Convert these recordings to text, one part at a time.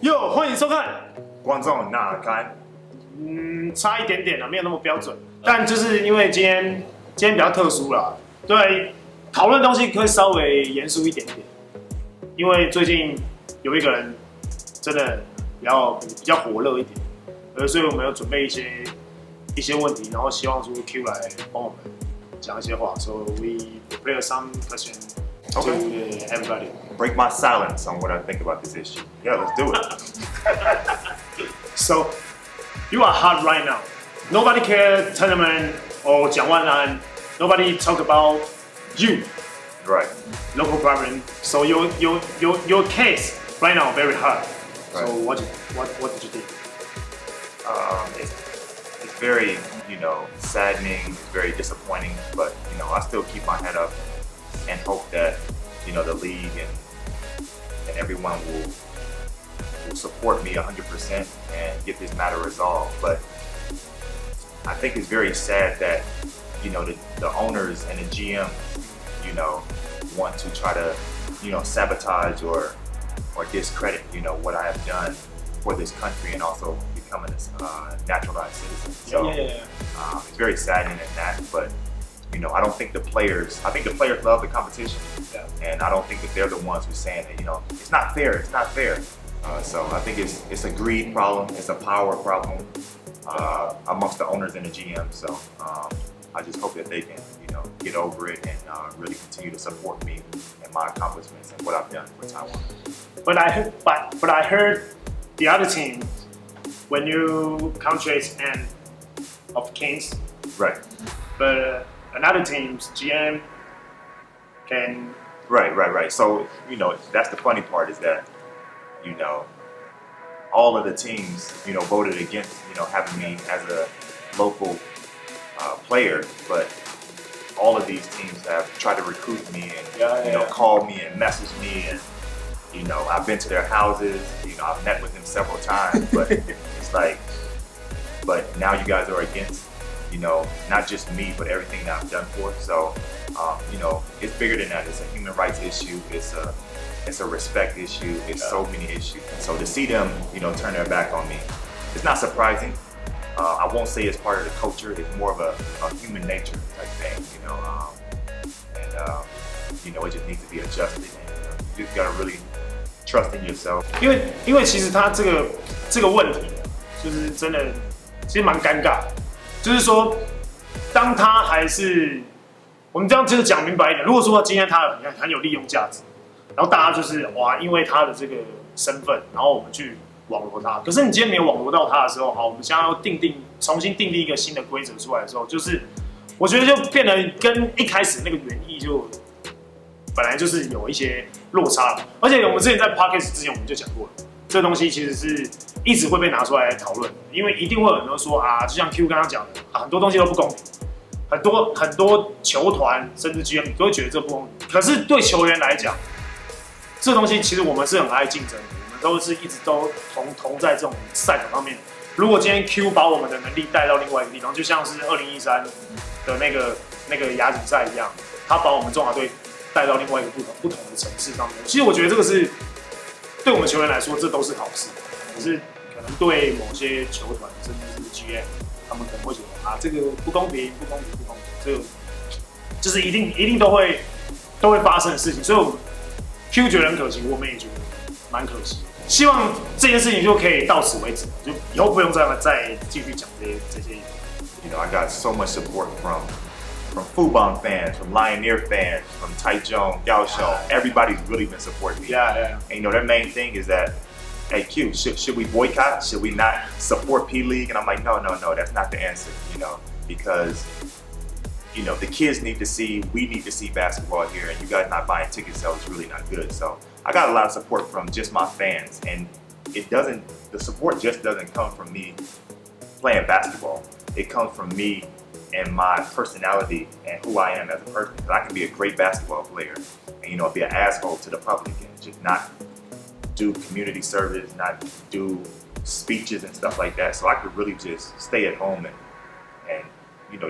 哟，欢迎收看观众哪爱看？差一点点了，没有那么标准。但就是因为今天比较特殊啦，对，讨论东西可以稍微严肃一点点。因为最近有一个人真的比较火热一点，所以我们有准备一些问题，然后希望说 Q 来帮我们讲一些话。So we prepare some questions to everybody. Break my silence on what I think about this issue. Yeah, let's do it. So you are hot right now. Nobody care tournament or 蒋万安. Nobody talk about you. Right. Local government. So your case right now very hard. Right. So what did you think? It's very, saddening. It's very disappointing. But I still keep my head up and hope that the league and everyone will support me 100% and get this matter resolved. But I think it's very sad that the owners and the GM want to try to sabotage or discredit what I have done for this country and also becoming a naturalized citizen. So it's very saddening in that, but I don't think the players love the competition, and I don't think that they're the ones who are saying that it's not fair. So I think it's a greed problem, it's a power problem amongst the owners and the GM. So I just hope that they can get over it and really continue to support me and my accomplishments and what I've done for Taiwan. But I heard the other team when you contract and of Kings, Right. But another team's GM can. Right. So that's the funny part is that all of the teams voted against having me as a local player, but all of these teams have tried to recruit me and call me and message me, and I've been to their houses, I've met with them several times, but it's like, but now you guys are against not just me, but everything that I've done for it. So it's bigger than that. It's a human rights issue. It's a respect issue. It's so many issues. So to see them turn their back on me, it's not surprising. I won't say it's part of the culture. It's more of a human nature type thing, and it just needs to be adjusted. And you just gotta really trust in yourself. 因为其实他这个问题就是真的，其实蛮尴尬的。就是说，当他还是我们这样就是讲明白一点，如果说今天他很有利用价值，然后大家就是哇，因为他的这个身份，然后我们去网罗他。可是你今天没有网罗到他的时候，好，我们现在要重新订立一个新的规则出来的时候，就是我觉得就变得跟一开始那个原意就本来就是有一些落差。而且我们之前在 Podcast 之前我们就讲过了，这个东西其实是一直会被拿出来讨论，因为一定会有很多说啊，就像 Q 刚刚讲的，很多东西都不公平，很多球团甚至 GM 都会觉得这不公平。可是对球员来讲，这东西其实我们是很爱竞争的，我们都是一直都同在这种赛场上面。如果今天 Q 把我们的能力带到另外一个地方，就像是2013的那个亚锦赛一样，他把我们中华队带到另外一个不同的层次上面。其实我觉得这个是对我们球员来说，这都是好事。可是可能对某些球团甚至是 GM， 他们可能会觉得啊，这个不公平，这个就是一定都会发生的事情。所以我们 Q 觉得很可惜，我们也觉得蛮可惜。希望这件事情就可以到此为止，就以后不用再继续讲这些。I got so much support from Fubon fans, from Lioneer fans, from Taichung, Kaohsiung. Everybody's really been supporting me. Yeah. And their main thing is that, hey Q, should we boycott? Should we not support P League? And I'm like, no, that's not the answer. Because the kids need to see, we need to see basketball here, and you guys not buying tickets, so it's really not good. So I got a lot of support from just my fans, and the support just doesn't come from me playing basketball. It comes from me and my personality and who I am as a person. Because I can be a great basketball player and be an asshole to the public and just not do community service, not do speeches and stuff like that. So I could really just stay at home and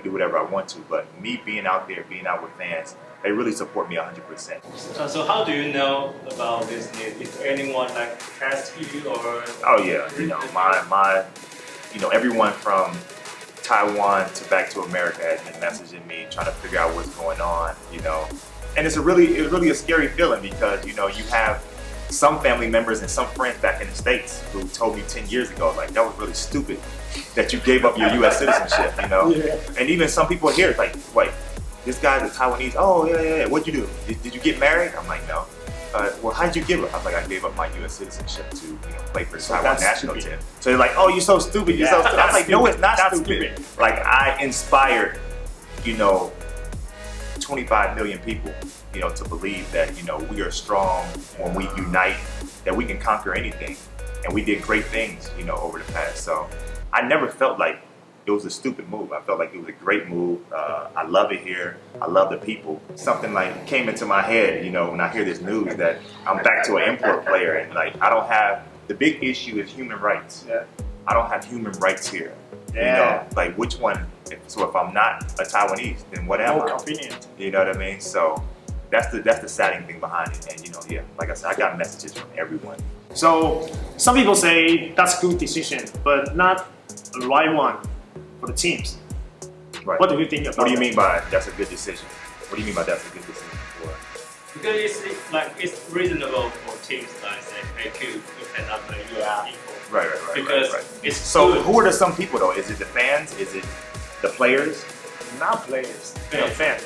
do whatever I want to. But me being out there, being out with fans, they really support me 100%. So how do you know about this news? Is anyone like asked you or? Oh yeah, my everyone from Taiwan to back to America has been messaging me, trying to figure out what's going on, and it's really a scary feeling because you have some family members and some friends back in the States who told me 10 years ago, like, that was really stupid that you gave up your U.S. citizenship, Yeah. And even some people here, like, wait, this guy's a Taiwanese, oh, yeah, what'd you do? Did you get married? I'm like, no. Well, how'd you give up? I'm like, I gave up my U.S. citizenship to play for the Taiwan national team. So they're like, oh, you're so stupid, you're so stupid. I'm like, no, it's not stupid. Like, I inspired, 25 million people, to believe that, we are strong when we unite, that we can conquer anything. And we did great things, over the past. So I never felt like it was a stupid move. I felt like it was a great move. I love it here. I love the people. Something like came into my head, when I hear this news that I'm back to an import player and like I don't have, the big issue is human rights. Yeah. I don't have human rights here. Yeah. Like which one? So if I'm not a Taiwanese, then what am I? More convenient. You know what I mean? So that's the saddening thing behind it. And yeah, like I said, I got messages from everyone. So some people say that's a good decision, but not the right one for the teams. Right. What do you think about that? What do you mean by that's a good decision? What do you mean by that's a good decision? Because it's reasonable for teams like say, hey, Q, you cannot play US equal. Right. Because it's so good. who are some people though? Is it the fans? Is it the players? Not players, fans.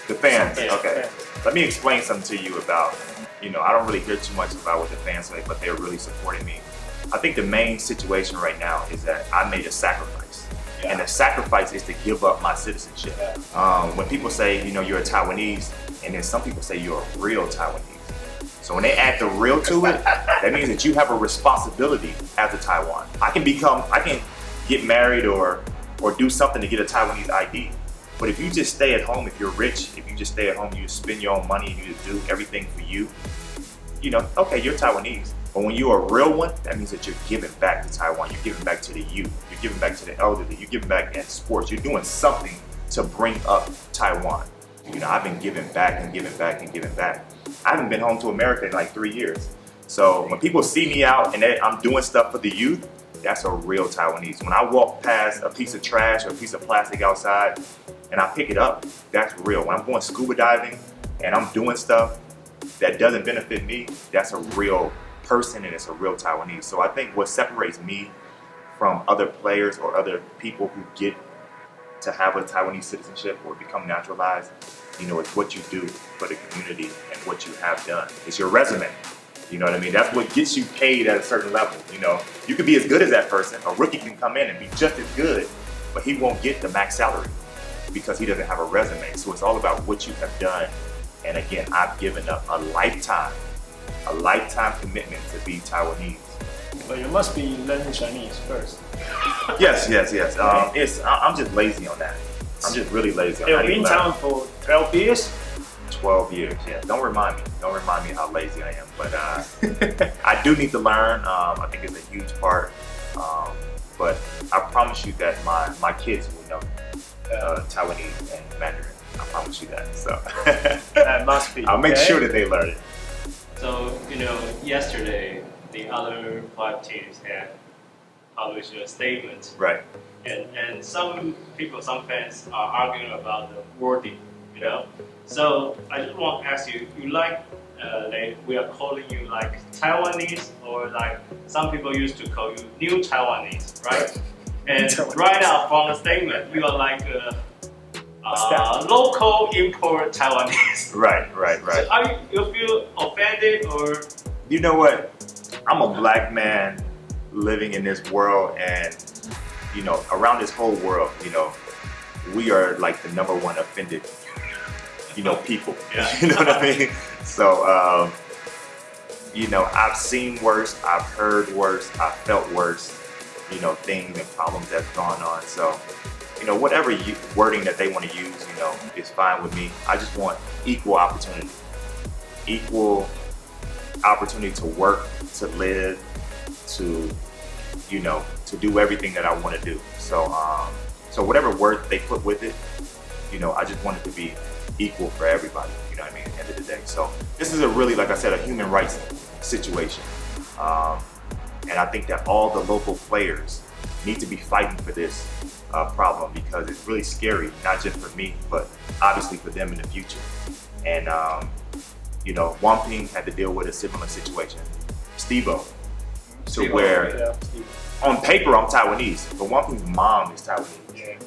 The fans. Fans. Okay. Fans. Let me explain something to you about. I don't really hear too much about what the fans say, but they're really supporting me. I think the main situation right now is that I made a sacrifice. Yeah. And the sacrifice is to give up my citizenship. Yeah. When people say, you're a Taiwanese, and then some people say you're a real Taiwanese. So when they add the real to it, that means that you have a responsibility as a Taiwan. I can get married or do something to get a Taiwanese ID. But if you just stay at home, if you're rich, if you just stay at home, you just spend your own money and you just do everything for you, okay, you're Taiwanese. But when you're a real one, that means that you're giving back to Taiwan. You're giving back to the youth. You're giving back to the elderly. You're giving back in sports. You're doing something to bring up Taiwan. I've been giving back and giving back and giving back. I haven't been home to America in like 3 years. So when people see me out and I'm doing stuff for the youth, that's a real Taiwanese. When I walk past a piece of trash or a piece of plastic outside and I pick it up, that's real. When I'm going scuba diving and I'm doing stuff that doesn't benefit me, that's a real person and it's a real Taiwanese. So I think what separates me from other players or other people who get to have a Taiwanese citizenship or become naturalized, it's what you do for the community and what you have done. It's your resume. You know what I mean? That's what gets you paid at a certain level. You could be as good as that person. A rookie can come in and be just as good, but he won't get the max salary because he doesn't have a resume. So it's all about what you have done. And again, I've given up a lifetime commitment to be Taiwanese. But you must be learning Chinese first. Yes. I'm just lazy on that. I'm just really lazy on that. You've been in town for 12 years? 12 years, yeah. Don't remind me how lazy I am. But I do need to learn. I think it's a huge part. But I promise you that my kids will know Taiwanese and Mandarin. I promise you that. So That must be. I'll make sure that they learn it. So, yesterday, the other 5 teams had published a statement. Right. And some fans are arguing about the wording, So I just want to ask you, we are calling you like Taiwanese, or like some people used to call you New Taiwanese, right? And right now from the statement, you are like local import Taiwanese. Right. So you feel offended or? You know what? I'm a black man living in this world, and around this whole world, we are like the #1 offended, people. Yeah. You know what I mean? So, I've seen worse, I've heard worse, I've felt worse, things and problems that's gone on. So, whatever wording that they want to use, is fine with me. I just want equal opportunity to work, to live, to do everything that I want to do. So, so whatever word they put with it, You know, I just want it to be equal for everybody, you know what I mean, at the end of the day. So this is a really, like I said, a human rights situation. And I think that all the local players need to be fighting for this problem, because it's really scary, not just for me, but obviously for them in the future. And, you know, Wamping had to deal with a similar situation. Steve-O, to where on paper I'm Taiwanese, but Wamping's mom is Taiwanese. Yeah.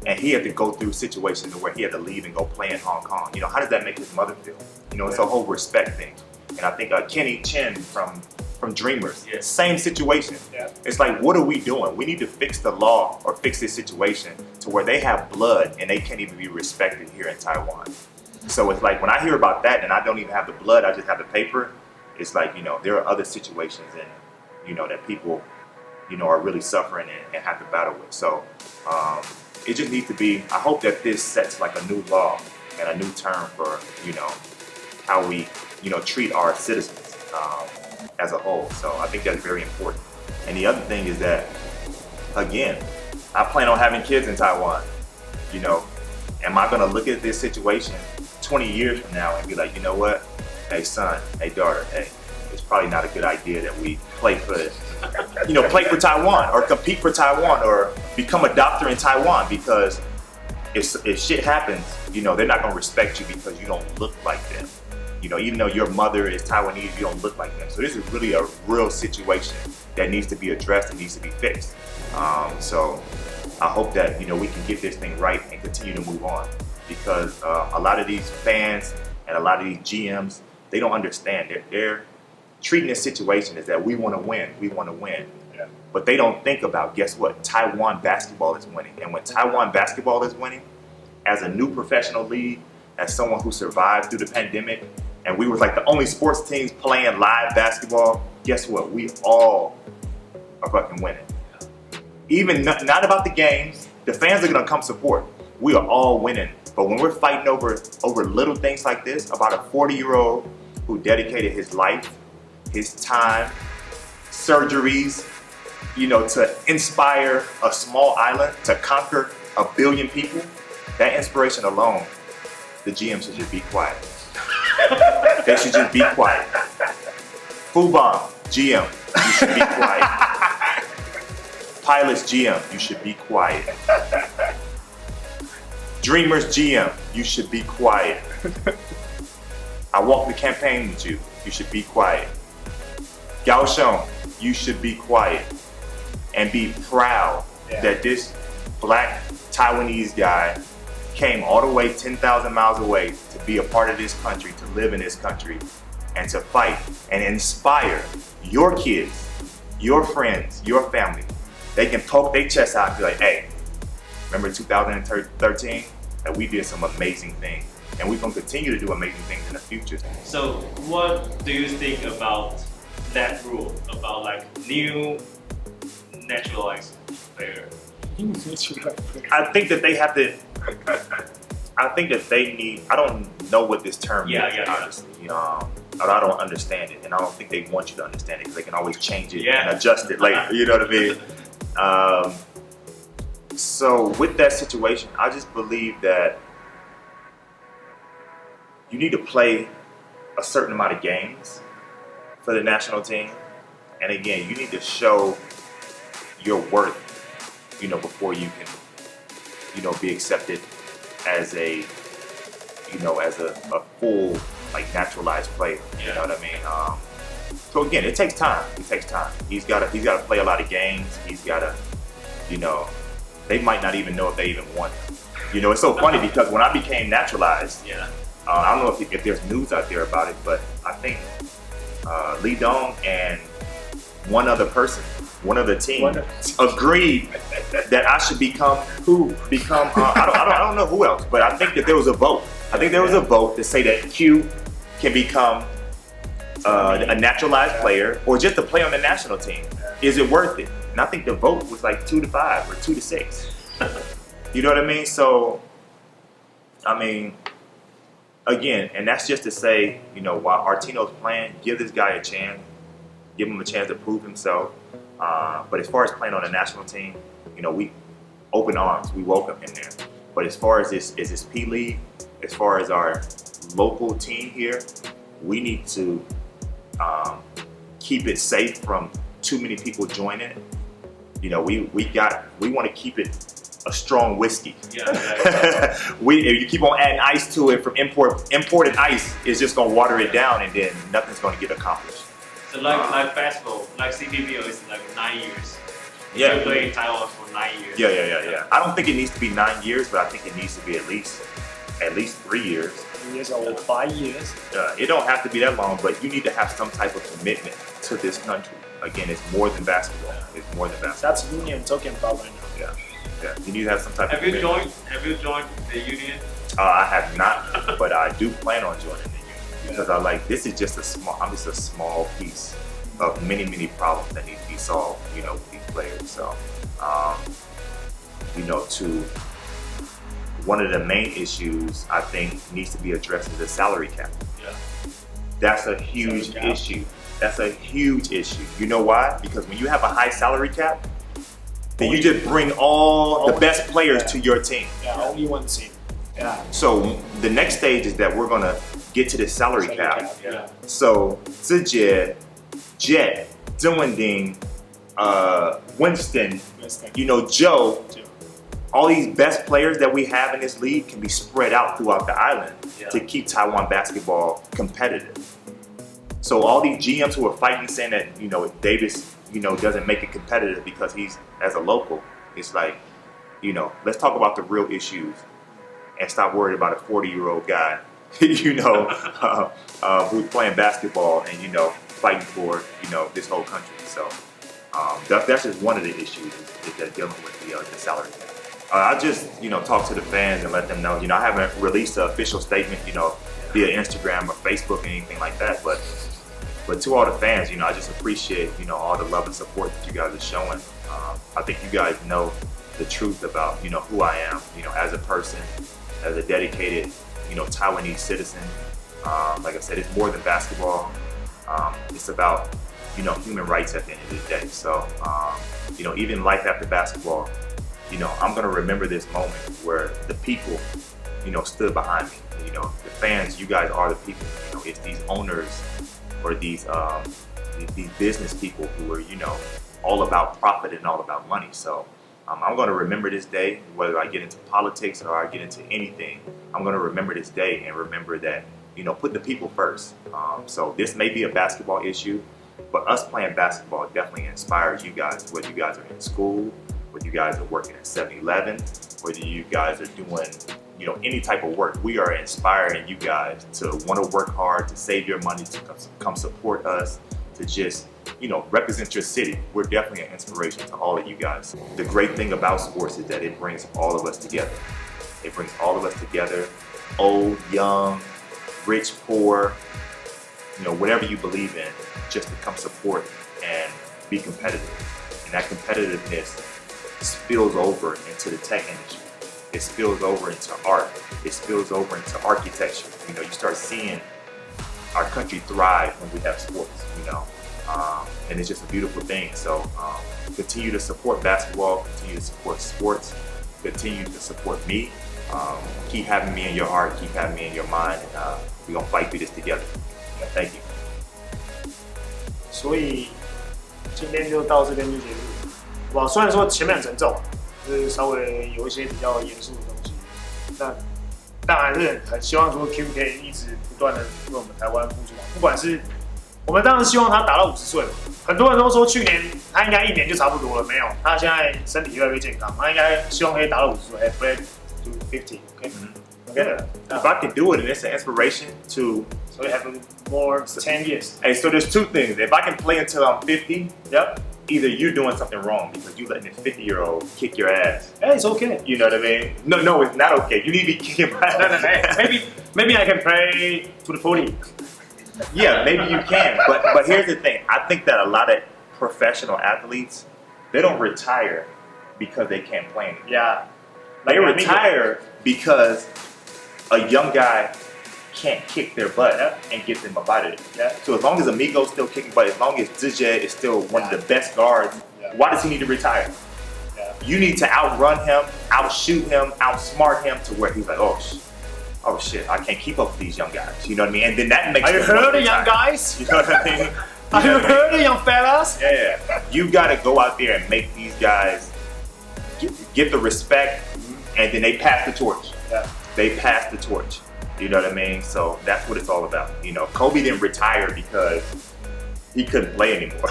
And he had to go through situations where he had to leave and go play in Hong Kong. You know, how does that make his mother feel? You know, it's a whole respect thing. And I think Kenny Chen from Dreamers, same situation. Yeah. It's like, what are we doing? We need to fix the law or fix this situation to where they have blood and they can't even be respected here in Taiwan. So it's like, when I hear about that and I don't even have the blood, I just have the paper, it's like, you know, there are other situations and, you know, that people, you know, are really suffering and have to battle with. So it just needs to be, I hope that this sets like a new law and a new term for, you know, how we, you know, treat our citizens as a whole. So I think that's very important. And the other thing is that, again, I plan on having kids in Taiwan. You know, am I gonna look at this situation 20 years from now and be like, you know what? Hey son, hey daughter, hey, it's probably not a good idea that we play for, you know, play for Taiwan or compete for Taiwan or become a doctor in Taiwan, because if shit happens, you know, they're not gonna respect you because you don't look like them. You know, even though your mother is Taiwanese, you don't look like them. So this is really a real situation that needs to be addressed and needs to be fixed. So I hope that, you know, we can get this thing right and continue to move on, because a lot of these fans and a lot of these GMs, they don't understand. They're treating this situation as that we want to win, we want to win. Yeah. But they don't think about, guess what? Taiwan basketball is winning. And when Taiwan basketball is winning, as a new professional league, as someone who survived through the pandemic, and we were like the only sports teams playing live basketball, guess what? We all are fucking winning. Even not about the games, the fans are gonna come support. We are all winning. But when we're fighting over little things like this, about a 40-year-old who dedicated his life, his time, surgeries, you know, to inspire a small island to conquer 1 billion people, that inspiration alone, the GM should just be quiet. They should just be quiet. Fubon, GM, you should be quiet. Pilots, GM, you should be quiet. Dreamers, GM, you should be quiet. I walked the campaign with you, you should be quiet. Kaohsiung, you should be quiet and be proud that this black Taiwanese guy came all the way 10,000 miles away to be a part of this country, to live in this country, and to fight and inspire your kids, your friends, your family. They can poke their chest out and be like, hey, remember 2013? That we did some amazing things. And we're gonna continue to do amazing things in the future. So what do you think about that rule, about like new naturalized player? I think that they have to, I think that they need, I don't know what this term means, honestly. I don't understand it, and I don't think they want you to understand it, because they can always change it and adjust it later, you know what I mean? So with that situation, I just believe that you need to play a certain amount of games for the national team. And again, you need to show your worth, you know, before you can, you know, be accepted as a, you know, as a full, like, naturalized player. You know what I mean? So again, it takes time. It takes time. He's got to play a lot of games. He's got to, you know, they might not even know if they even want him. You know, it's so funny because when I became naturalized, I don't know if there's news out there about it, but I think Lee Dong and one other person, one of the team, agreed that I should become, I don't know who else, but I think that there was a vote. I think there was a vote to say that Q can become a naturalized player or just to play on the national team. Is it worth it? And I think the vote was like 2-5 or 2-6. You know what I mean? So, I mean, again, and that's just to say, you know, while Artino's playing, give this guy a chance, give him a chance to prove himself. But as far as playing on the national team, you know, we open arms, we welcome him there. But as far as this P League, as far as our local team here, we need to keep it safe from too many people joining. You know, we want to keep it a strong whiskey. Yeah. If you keep on adding ice to it from imported ice, it's just gonna water it down, and then nothing's gonna get accomplished. So like basketball, like CBBO is like 9 years. Yeah. You play in Taiwan for 9 years. Yeah. I don't think it needs to be 9 years, but I think it needs to be at least 3 years. 3 years or 5 years. It don't have to be that long, but you need to have some type of commitment to this country. Again, it's more than basketball. It's more than basketball. That's union talking about right now. Yeah. You need to have some type of commitment. Have you joined the union? I have not, but I do plan on joining the union because I like this is just a small piece of many problems that need to be solved, you know, with these players. So, you know, one of the main issues I think needs to be addressed is the salary cap. Yeah. That's a huge issue. That's a huge issue. You know why? Because when you have a high salary cap, then you just bring all the best players to your team. Yeah, only one team. Yeah. So the next stage is that we're gonna get to the salary cap. Yeah. So Zijie, Jet, Ding, Winston, you know, Joe, all these best players that we have in this league can be spread out throughout the island to keep Taiwan basketball competitive. So all these GMs who are fighting saying that, you know, Davis, you know, doesn't make it competitive because he's as a local, it's like, you know, let's talk about the real issues and stop worrying about a 40-year-old guy, you know, who's playing basketball and, you know, fighting for, you know, this whole country. So that's just one of the issues is that dealing with the salary cap. I just, you know, talk to the fans and let them know, you know, I haven't released an official statement, you know, via Instagram or Facebook or anything like that, but to all the fans, you know, I just appreciate, you know, all the love and support that you guys are showing. I think you guys know the truth about, you know, who I am, you know, as a person, as a dedicated, you know, Taiwanese citizen. Like I said, it's more than basketball. It's about, you know, human rights at the end of the day. So, you know, even life after basketball, you know, I'm gonna remember this moment where the people, you know, stood behind me. You know, the fans, you guys are the people. You know, it's these owners or these business people who are, you know, all about profit and all about money. So I'm going to remember this day, whether I get into politics or I get into anything. I'm going to remember this day and remember that, you know, put the people first. So this may be a basketball issue, but us playing basketball definitely inspires you guys, whether you guys are in school, whether you guys are working at 7-Eleven, whether you guys are doing, you know, any type of work. We are inspiring you guys to want to work hard, to save your money, to come support us, to just, you know, represent your city. We're definitely an inspiration to all of you guys. The great thing about sports is that it brings all of us together. It brings all of us together, old, young, rich, poor, you know, whatever you believe in, just to come support and be competitive. And that competitiveness spills over into the tech industry. It spills over into art. It spills over into architecture. You know, you start seeing our country thrive when we have sports, you know, and it's just a beautiful thing. So continue to support basketball, continue to support sports, continue to support me. Keep having me in your heart, keep having me in your mind, and we're gonna fight through this together. Thank you. 所以今天就到这边就结束，好不好？虽然说前面很沉重，就是稍微有一些比较严肃的东西，但还是很希望说 Q 可以一直不断的为我们台湾付出。不管是我们当然希望他达到50岁嘛，很多人都说去年他应该1年就差不多了，没有，他现在身体越来越健康，他应该希望可以达到50岁 ，play to 50， okay? Yeah. If I can do it, and it's an inspiration to. So we have more 10 years. Hey, so there's two things. If I can play until I'm 50, Yep. Either you're doing something wrong because you letting a 50-year-old kick your ass. Hey, it's okay. You know what I mean? No, it's not okay. You need to be kicking my ass. Maybe I can play to the 40. Yeah, maybe you can. But here's the thing. I think that a lot of professional athletes, they don't retire because they can't play anymore. Yeah. They retire because a young guy can't kick their butt and get them up out of it. Yeah. So as long as Amigo's still kicking butt, as long as Zijie is still one of the best guards, why does he need to retire? Yeah. you need to outrun him, outshoot him, outsmart him to where he's like, oh shit, I can't keep up with these young guys. You know what I mean? And then that makes. Are you heard of young guys? You know what I mean? Are you heard of young fellas? Yeah, you got to go out there and make these guys get the respect, and then they pass the torch. Yeah. They pass the torch. You know what I mean? So that's what it's all about. You know, Kobe didn't retire because he couldn't play anymore.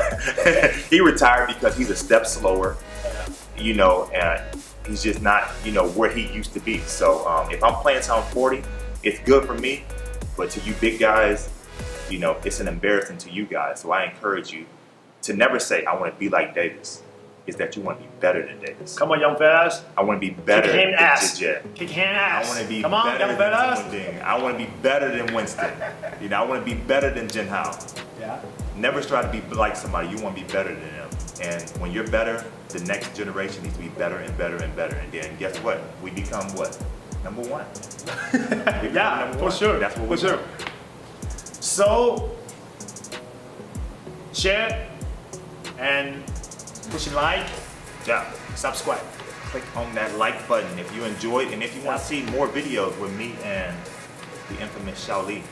He retired because he's a step slower. You know, and he's just not, you know, where he used to be. So if I'm playing till I'm 40, it's good for me. But to you big guys, you know, it's an embarrassment to you guys. So I encourage you to never say, I want to be like Davis. Is that you want to be better than Davis. Come on, young fellas. I want to be better than JJ. Kick hand ass. I want to be Come on, better young than fellas. Ding. I want to be better than Winston. You know, I want to be better than Jin Hao. Yeah. Never try to be like somebody. You want to be better than them. And when you're better, the next generation needs to be better and better and better. And then guess what? We become what? Number one. Yeah, number for one. sure. That's what for we sure. So, share and push like, Yeah. subscribe. Click on that like button if you enjoyed, and if you want to see more videos with me and the infamous Shaoli,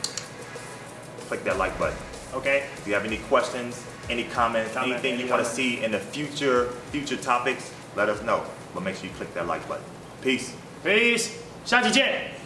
click that like button. Okay. If you have any questions, any comments, anything you want to see in the future topics, let us know. But make sure you click that like button. Peace. Peace. 下期见。